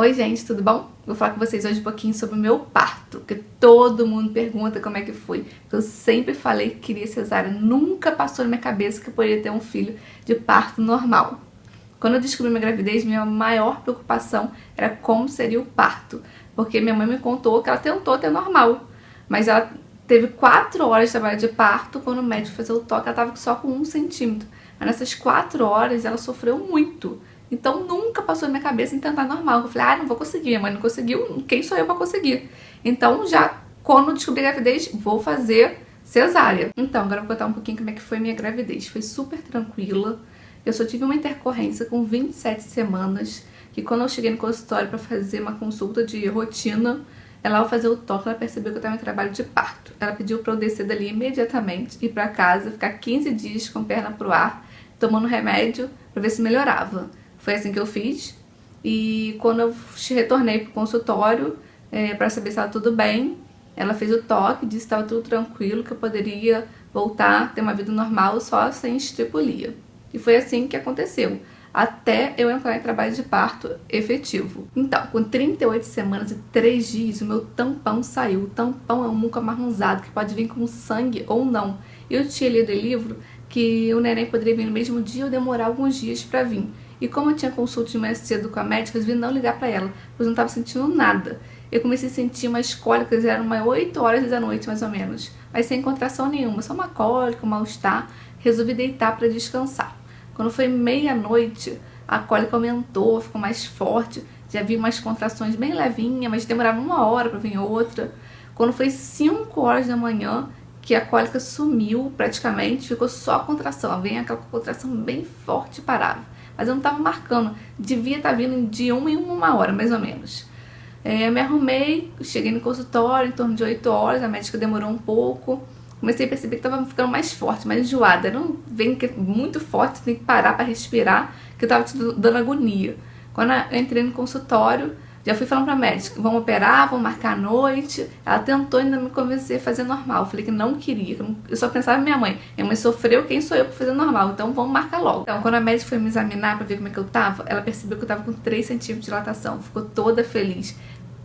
Oi gente, tudo bom? Vou falar com vocês hoje um pouquinho sobre o meu parto, porque todo mundo pergunta como é que foi. Eu sempre falei que queria cesárea, nunca passou na minha cabeça que eu poderia ter um filho de parto normal. Quando eu descobri minha gravidez, minha maior preocupação era como seria o parto, porque minha mãe me contou que ela tentou ter normal, mas ela teve 4 horas de trabalho de parto. Quando o médico fez o toque, ela estava só com 1 centímetro, mas nessas 4 horas ela sofreu muito. Então nunca passou na minha cabeça em tentar normal. Eu falei, não vou conseguir, minha mãe não conseguiu, quem sou eu pra conseguir? Então já quando descobri a gravidez, vou fazer cesárea. Então agora eu vou contar um pouquinho como é que foi minha gravidez. Foi super tranquila. Eu só tive uma intercorrência com 27 semanas, que quando eu cheguei no consultório pra fazer uma consulta de rotina, ela ao fazer o toque, ela percebeu que eu estava em trabalho de parto. Ela pediu pra eu descer dali imediatamente, ir pra casa, ficar 15 dias com a perna pro ar, tomando remédio pra ver se melhorava. Foi assim que eu fiz, e quando eu retornei pro consultório para saber se estava tudo bem, ela fez o toque, disse que estava tudo tranquilo, que eu poderia voltar a ter uma vida normal só sem estripulia. E foi assim que aconteceu, até eu entrar em trabalho de parto efetivo. Então, com 38 semanas e 3 dias, o meu tampão saiu. O tampão é um muco amarronzado que pode vir com sangue ou não. Eu tinha lido em livro que o neném poderia vir no mesmo dia ou demorar alguns dias para vir. E como eu tinha consulta de manhã cedo com a médica, eu resolvi não ligar pra ela, pois eu não estava sentindo nada. Eu comecei a sentir umas cólicas, eram umas 8 horas da noite mais ou menos, mas sem contração nenhuma, só uma cólica, um mal-estar. Resolvi deitar para descansar. Quando foi meia-noite, a cólica aumentou, ficou mais forte, já vi umas contrações bem levinhas, mas demorava 1 hora para vir outra. Quando foi 5 horas da manhã, que a cólica sumiu praticamente, ficou só a contração, vem aquela contração bem forte e parava. Mas eu não estava marcando, devia estar vindo de 1 em 1 hora, mais ou menos. Eu me arrumei, cheguei no consultório em torno de 8 horas, a médica demorou um pouco. Comecei a perceber que estava ficando mais forte, mais enjoada. Não vem que é muito forte, tem que parar para respirar, que eu estava te dando agonia. Quando eu entrei no consultório, já fui falando pra médica, vamos operar, vamos marcar a noite. Ela tentou ainda me convencer a fazer normal. Eu falei que não queria, eu só pensava em minha mãe. Minha mãe sofreu, quem sou eu pra fazer normal? Então vamos marcar logo. Então quando a médica foi me examinar pra ver como é que eu tava, ela percebeu que eu tava com 3 centímetros de dilatação. Ficou toda feliz,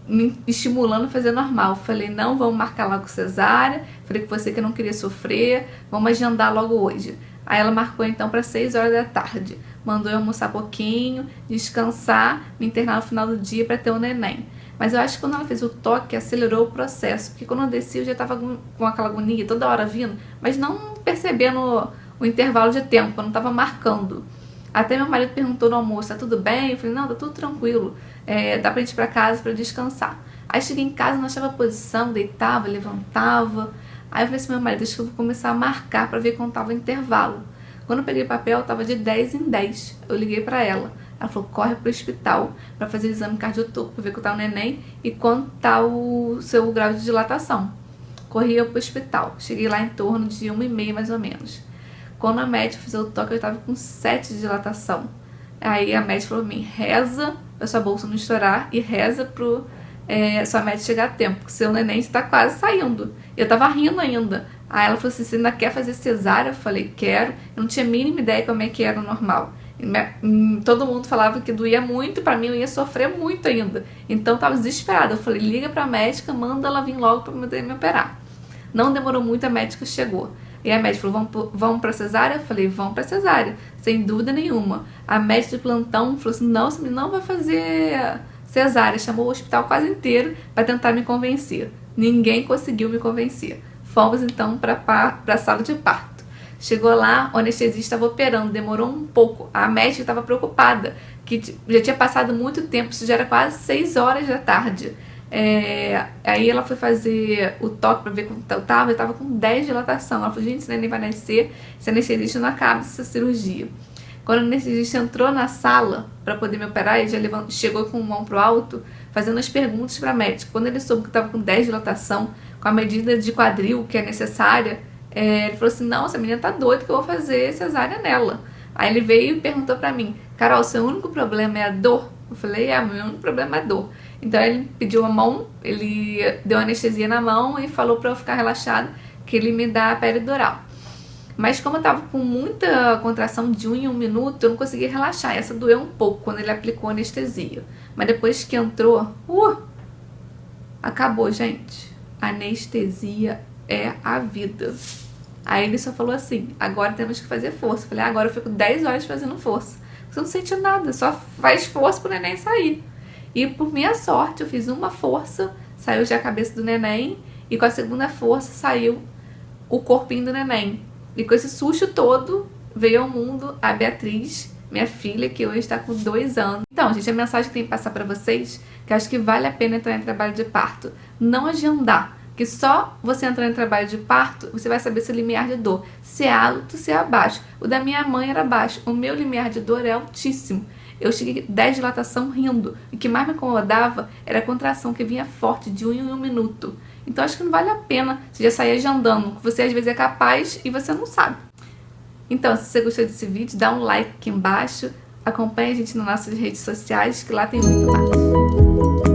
me estimulando a fazer normal. Falei, não, vamos marcar logo cesárea. Falei com você que eu não queria sofrer, vamos agendar logo hoje. Aí ela marcou então para 6 horas da tarde. Mandou eu almoçar pouquinho, descansar, me internar no final do dia para ter um neném. Mas eu acho que quando ela fez o toque, acelerou o processo. Porque quando eu desci, eu já estava com aquela agonia toda hora vindo, mas não percebendo o intervalo de tempo, eu não estava marcando. Até meu marido perguntou no almoço, tá tudo bem? Eu falei, não, tá tudo tranquilo, dá pra gente ir pra casa pra descansar. Aí cheguei em casa, não achava posição, deitava, levantava. Aí eu falei assim, meu marido, acho que eu vou começar a marcar pra ver quando tava o intervalo. Quando eu peguei papel, tava de 10 em 10. Eu liguei pra ela. Ela falou, corre pro hospital pra fazer o exame cardiotoco, pra ver quando tá o neném e quanto tá o seu grau de dilatação. Corri eu pro hospital. Cheguei lá em torno de 1h30 mais ou menos. Quando a médica fez o toque, eu tava com 7 de dilatação. Aí a médica falou pra mim, reza pra sua bolsa não estourar e reza pro sua médica chegar a tempo, porque seu neném está quase saindo. Eu tava rindo ainda. Aí ela falou assim, você ainda quer fazer cesárea? Eu falei, quero. Eu não tinha a mínima ideia como é que era o normal. Todo mundo falava que doía muito, pra mim eu ia sofrer muito ainda. Então eu tava desesperada. Eu falei, liga pra médica, manda ela vir logo pra poder me operar. Não demorou muito, a médica chegou. E a médica falou, vamos pra cesárea? Eu falei, vamos pra cesárea, sem dúvida nenhuma. A médica de plantão falou assim, não, esse menino não vai fazer cesárea. Chamou o hospital quase inteiro para tentar me convencer. Ninguém conseguiu me convencer. Fomos então para a sala de parto. Chegou lá, o anestesista estava operando, demorou um pouco. A médica estava preocupada, que já tinha passado muito tempo, isso já era quase 6 horas da tarde. Aí ela foi fazer o toque pra ver como eu tava com 10 de dilatação. Ela falou, gente, esse neném vai nascer, esse anestesista não acaba essa cirurgia. Quando o anestesista entrou na sala pra poder me operar, ele já chegou com mão pro alto, fazendo as perguntas pra médica. Quando ele soube que eu tava com 10 de dilatação, com a medida de quadril que é necessária, ele falou assim, não, essa menina tá doida que eu vou fazer cesárea nela. Aí ele veio e perguntou pra mim, Carol, seu único problema é a dor? Eu falei, meu único problema é a dor. Então ele pediu a mão, ele deu anestesia na mão e falou pra eu ficar relaxada, que ele me dá a peridural. Mas como eu tava com muita contração de 1 em 1 minuto, eu não conseguia relaxar. Essa doeu um pouco quando ele aplicou a anestesia. Mas depois que entrou, acabou, gente. Anestesia é a vida. Aí ele só falou assim, agora temos que fazer força. Eu falei, agora eu fico 10 horas fazendo força. Você não sente nada, só faz força pro neném sair. E por minha sorte, eu fiz uma força, saiu já a cabeça do neném. E com a segunda força saiu o corpinho do neném. E com esse susto todo, veio ao mundo a Beatriz, minha filha, que hoje está com 2 anos. Então, gente, a mensagem que tem que passar para vocês, que eu acho que vale a pena entrar em trabalho de parto. Não agendar, que só você entrar em trabalho de parto, você vai saber seu limiar de dor. Se é alto, se é abaixo. O da minha mãe era baixo, o meu limiar de dor é altíssimo. Eu cheguei 10 dilatação rindo. O que mais me incomodava era a contração que vinha forte de 1 em 1 minuto. Então acho que não vale a pena você já sair agendando. Você às vezes é capaz e você não sabe. Então, se você gostou desse vídeo, dá um like aqui embaixo. Acompanhe a gente nas nossas redes sociais, que lá tem muito mais.